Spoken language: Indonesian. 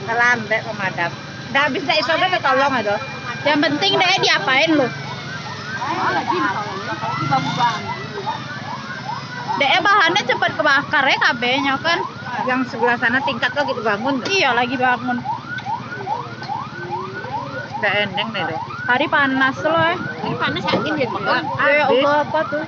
Terlambat pemadam. Udah habis dah isoman tolong aja. Yang penting deh diapain lu? Dek bahannya cepet kebakar ya kabehnya kan. Yang sebelah sana tingkat lo gitu bangun. Iya lagi bangun. Udah endeng deh. Hari panas loh. Ini panas angin ya juga. Ya Allah apa tuh?